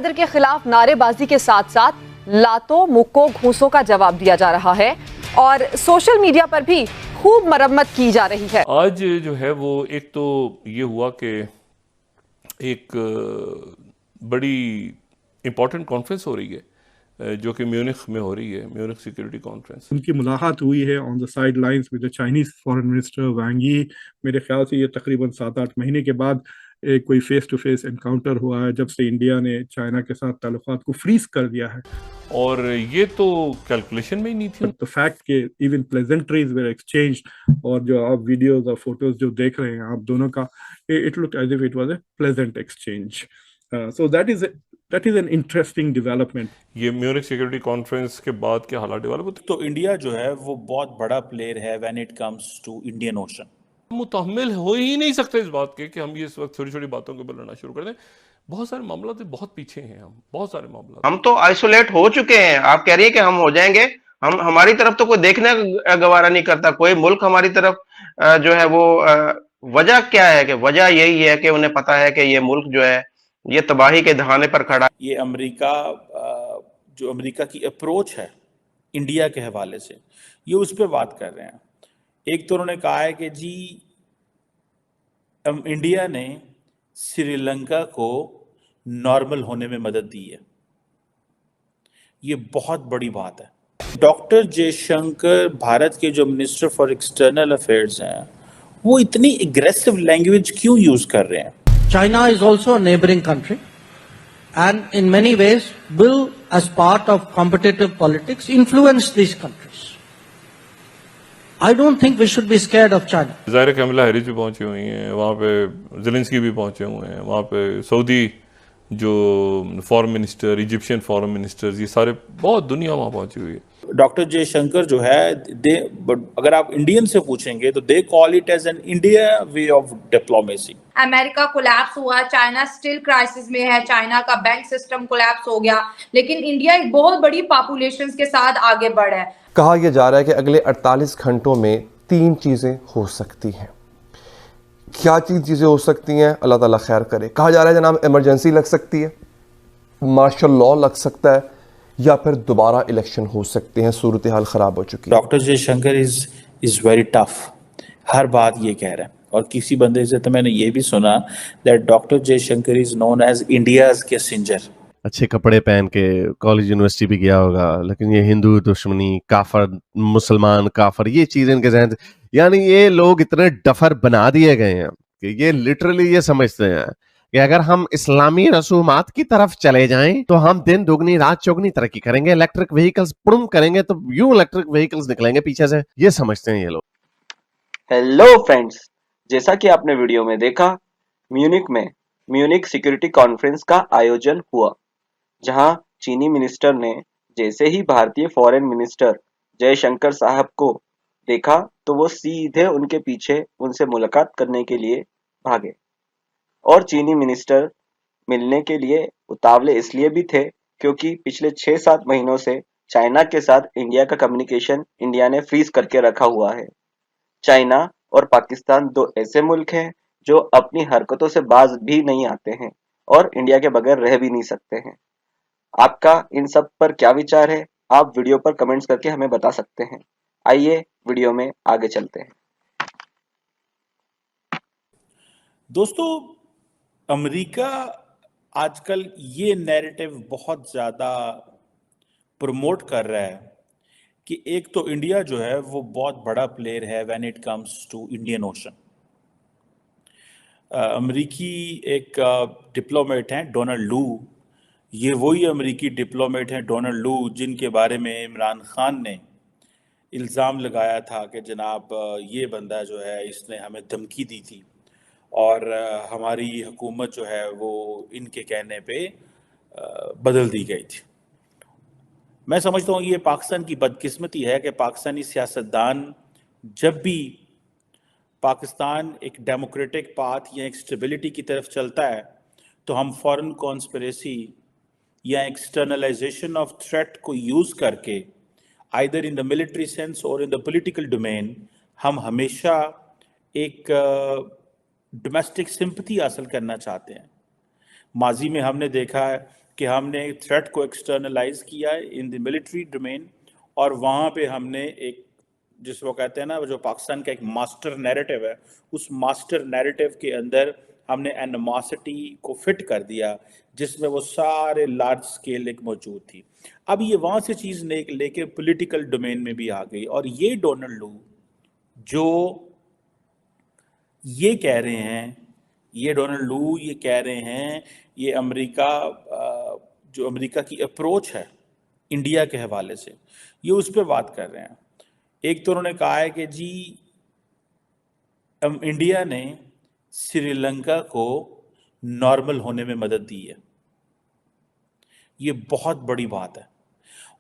सदर के खिलाफ नारेबाजी के साथ साथ लातों मुक्कों घूंसों का जवाब दिया जा रहा है और सोशल मीडिया पर भी खूब मरम्मत की जा रही है। आज जो है वो एक तो ये हुआ कि एक बड़ी इम्पोर्टेंट कॉन्फ्रेंस हो रही है जो कि म्यूनिख में हो रही है, म्यूनिख सिक्योरिटी कॉन्फ्रेंस। उनकी मुलाकात हुई है on the sidelines with the Chinese foreign minister Wang Yi. मेरे ख्याल से ये तकरीबन 7-8 महीने के बाद एक कोई फेस टू फेस एनकाउंटर हुआ है जब से इंडिया ने चाइना के साथ ताल्लुकात को फ्रीज कर दिया है। और ये तो कैलकुलेशन में ही नहीं थी। द फैक्ट के इवन प्लेजेंट्रीज वेर एक्सचेंज्ड, और जो आप वीडियोस और फोटोज जो देख रहे हैं आप दोनों का, it look as if it was a pleasant exchange. So that is an interesting development. ये म्यूनिख सिक्योरिटी कॉन्फ्रेंस के बाद के हालात डेवलप होते। तो इंडिया जो है वो बहुत बड़ा प्लेयर है when it comes to Indian Ocean. मुतहम्मिल हो ही नहीं सकते इस बात के कि हम ये इस वक्त छोटी छोटी बातों के ऊपर लड़ना शुरू कर दें। बहुत सारे मामला तो बहुत पीछे हैं, हम बहुत सारे मामला हम तो आइसोलेट हो चुके हैं। आप कह रही है कि हम हो जाएंगे, हम हमारी तरफ तो कोई देखने गवारा नहीं करता, कोई मुल्क हमारी तरफ जो है वो वजह क्या है कि वजह यही है कि उन्हें पता है कि ये मुल्क जो है ये तबाही के दहाने पर खड़ा। ये अमेरिका जो अमेरिका की अप्रोच है इंडिया के हवाले से, ये उस पर बात कर रहे हैं। एक तो उन्होंने कहा है कि जी इंडिया ने श्रीलंका को नॉर्मल होने में मदद दी है। ये बहुत बड़ी बात है। डॉक्टर जयशंकर भारत के जो मिनिस्टर फॉर एक्सटर्नल अफेयर्स हैं वो इतनी एग्रेसिव लैंग्वेज क्यों यूज कर रहे हैं? China is also a neighboring country and in many ways will, as part of competitive politics, influence these countries. I don't think we should be scared of China. ज़ाहिर है कमला Harris भी पहुंची हुई हैं वहाँ पे, ज़ेलेंस्की भी पहुंचे हुए हैं वहाँ पे, सऊदी जो foreign minister, Egyptian foreign ministers, ये सारे बहुत दुनिया वहाँ पहुंची हुई है। डॉक्टर जयशंकर जो है अगर आप इंडियन से पूछेंगे तो they call it as an India way of diplomacy. America collapse हुआ, चाइना स्टिल क्राइसिस में है, चाइना का बैंक सिस्टम कोलैप्स हो गया, लेकिन इंडिया एक बहुत बड़ी पॉपुलेशन के साथ आगे बढ़ा है। कहा यह जा रहा है कि अगले 48 घंटों में 3 चीजें हो सकती हैं। क्या चीजें हो सकती हैं, अल्लाह ताला खैर करे। कहा जा रहा है जनाब इमरजेंसी लग सकती है, मार्शल लॉ लग सकता है, या फिर दोबारा इलेक्शन हो सकते हैं, सूरत हाल खराब हो चुकी है। Doctor Jaishankar is very tough, हर बात ये कह रहे हैं। और किसी बंदे से तो मैंने ये भी सुना that doctor Jaishankar is known as India's Kissinger. अच्छे कपड़े पहन के कॉलेज यूनिवर्सिटी भी गया होगा, लेकिन ये हिंदू दुश्मनी, काफर, मुसलमान काफर, ये चीज इनके जहन, यानी ये लोग इतने डफर बना दिए गए हैं कि ये लिटरली ये समझते हैं कि अगर हम इस्लामी रसूमात की तरफ चले जाएं तो हम दिन दुगनी रात चौगनी तरक्की करेंगे, इलेक्ट्रिक व्हीकल्स पुड़म करेंगे तो यूं इलेक्ट्रिक व्हीकल्स निकलेंगे पीछे से, ये समझते हैं ये लोग। हेलो फ्रेंड्स, जैसा कि आपने वीडियो में देखा, म्यूनिख में म्यूनिख सिक्योरिटी कॉन्फ्रेंस का आयोजन हुआ, जहां चीनी मिनिस्टर ने जैसे ही भारतीय फॉरेन मिनिस्टर जयशंकर साहब को देखा तो वो सीधे उनके पीछे उनसे मुलाकात करने के लिए भागे। और चीनी मिनिस्टर मिलने के लिए उतावले इसलिए भी थे क्योंकि पिछले 6-7 महीनों से चाइना के साथ इंडिया का कम्युनिकेशन इंडिया ने फ्रीज करके रखा हुआ है। चाइना और पाकिस्तान 2 ऐसे मुल्क हैं जो अपनी हरकतों से बाज भी नहीं आते हैं और इंडिया के बगैर रह भी नहीं सकते हैं। आपका इन सब पर क्या विचार है, आप वीडियो पर कमेंट्स करके हमें बता सकते हैं। आइए वीडियो में आगे चलते हैं। दोस्तों, अमेरिका आजकल ये नैरेटिव बहुत ज़्यादा प्रमोट कर रहा है कि एक तो इंडिया जो है वो बहुत बड़ा प्लेयर है when it comes to Indian Ocean. अमेरिकी एक डिप्लोमेट हैं डोनाल्ड लू, ये वही अमेरिकी डिप्लोमेट हैं डोनाल्ड लू जिनके बारे में इमरान खान ने इल्ज़ाम लगाया था कि जनाब ये बंदा जो है इसने हमें धमकी दी थी और हमारी हुकूमत जो है वो इनके कहने पे बदल दी गई थी। मैं समझता हूँ ये पाकिस्तान की बदकिस्मती है कि पाकिस्तानी सियासतदान जब भी पाकिस्तान एक डेमोक्रेटिक पाथ या एक स्टेबिलिटी की तरफ चलता है तो हम फॉरेन कॉन्स्पिरेसी या एक्सटर्नलाइजेशन ऑफ थ्रेट को यूज़ करके either in the military sense और इन द पॉलिटिकल डोमेन हम हमेशा एक डोमेस्टिक सिंपैथी हासिल करना चाहते हैं। माजी में हमने देखा है कि हमने थ्रेट को एक्सटर्नलाइज किया है इन द मिलिट्री डोमेन, और वहाँ पे हमने एक, जिसको कहते हैं ना, जो पाकिस्तान का एक मास्टर नैरेटिव है, उस मास्टर नैरेटिव के अंदर हमने एनिमोसिटी को फिट कर दिया, जिसमें वो सारे लार्ज स्केल एक मौजूद थी। अब ये वहाँ से चीज़ लेके पॉलिटिकल डोमेन में भी आ गई, और ये डोनाल्ड लू जो ये कह रहे हैं, ये डोनाल्ड लू ये कह रहे हैं, ये अमेरिका, जो अमेरिका की अप्रोच है इंडिया के हवाले से, ये उस पर बात कर रहे हैं। एक तो उन्होंने कहा है कि जी इंडिया ने श्रीलंका को नॉर्मल होने में मदद दी है। ये बहुत बड़ी बात है।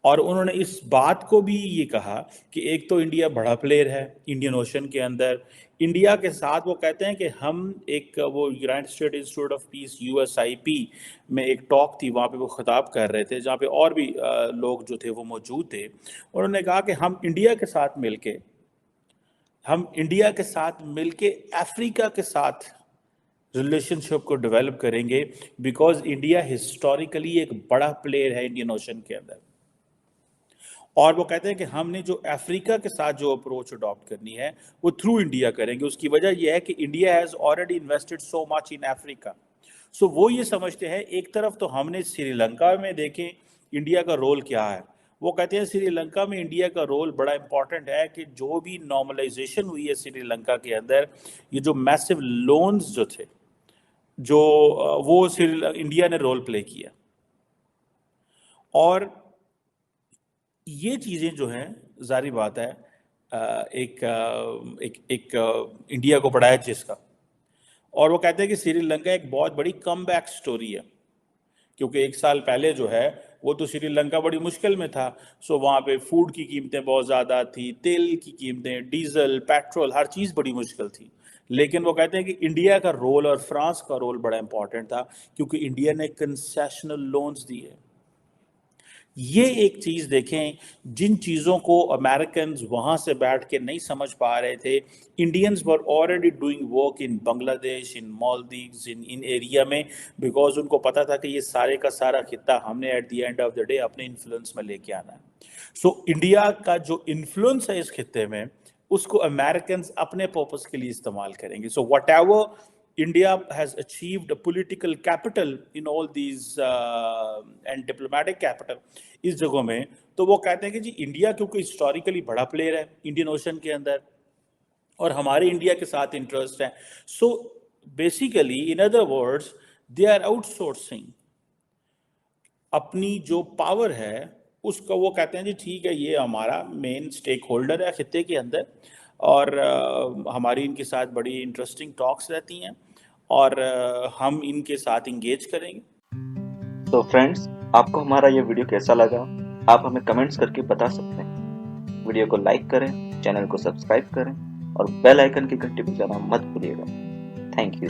और उन्होंने इस बात को भी ये कहा कि एक तो इंडिया बड़ा प्लेयर है इंडियन ओशन के अंदर, इंडिया के साथ वो कहते हैं कि हम एक, वो United state institute of peace USIP में एक टॉक थी, वहाँ पे वो खिताब कर रहे थे, जहाँ पे और भी लोग जो थे वो मौजूद थे। उन्होंने कहा कि हम इंडिया के साथ मिलके अफ्रीका के साथ रिलेशनशिप को डेवलप करेंगे, बिकॉज इंडिया हिस्टोरिकली एक बड़ा प्लेयर है इंडियन ओशन के अंदर। और वो कहते हैं कि हमने जो अफ्रीका के साथ जो अप्रोच अडॉप्ट करनी है वो थ्रू इंडिया करेंगे। उसकी वजह यह है कि India has already invested so much in Africa. So वो ये समझते हैं, एक तरफ तो हमने श्रीलंका में देखें इंडिया का रोल क्या है, वो कहते हैं श्रीलंका में इंडिया का रोल बड़ा इंपॉर्टेंट है कि जो भी नॉर्मलाइजेशन हुई है श्रीलंका के अंदर, ये जो मैसिव लोन्स जो थे, जो वो इंडिया ने रोल प्ले किया। और ये चीज़ें जो हैं, जारी बात है, एक इंडिया को बढ़ाया जिसका। और वो कहते हैं कि श्रीलंका एक बहुत बड़ी कमबैक स्टोरी है, क्योंकि 1 साल पहले जो है वो तो श्रीलंका बड़ी मुश्किल में था। सो वहाँ पे फूड की कीमतें बहुत ज़्यादा थी, तेल की कीमतें, डीजल, पेट्रोल, हर चीज़ बड़ी मुश्किल थी। लेकिन वो कहते हैं कि इंडिया का रोल और फ्रांस का रोल बड़ा इंपॉर्टेंट था, क्योंकि इंडिया ने कंसेशनल लोन्स दिए। ये एक चीज़ देखें, जिन चीज़ों को अमेरिकन्स वहाँ से बैठ के नहीं समझ पा रहे थे, Indians were already doing work in Bangladesh, in Maldives, in area में, बिकॉज उनको पता था कि ये सारे का सारा खित्ता हमने at the end of the day अपने इन्फ्लुएंस में लेके आना है। सो इंडिया का जो इन्फ्लुएंस है इस खित्ते में, उसको अमेरिकन्स अपने पर्पस के लिए इस्तेमाल करेंगे। So what ever India has achieved a political capital in all these and diplomatic capital इस जगहों में, तो वो कहते हैं कि जी इंडिया क्योंकि हिस्टोरिकली बड़ा प्लेयर है इंडियन ओशन के अंदर, और हमारे इंडिया के साथ इंटरेस्ट है। So basically in other words they are outsourcing अपनी जो पावर है उसका। वो कहते हैं जी ठीक है, ये हमारा मेन स्टेक होल्डर है खित्ते के अंदर, और हमारी इनके साथ बड़ी इंटरेस्टिंग टॉक्स रहती हैं, और हम इनके साथ इंगेज करेंगे। तो फ्रेंड्स, आपको हमारा ये वीडियो कैसा लगा, आप हमें कमेंट्स करके बता सकते हैं। वीडियो को लाइक करें, चैनल को सब्सक्राइब करें और बेल आइकन की घंटी बजाना मत भूलिएगा। Thank you.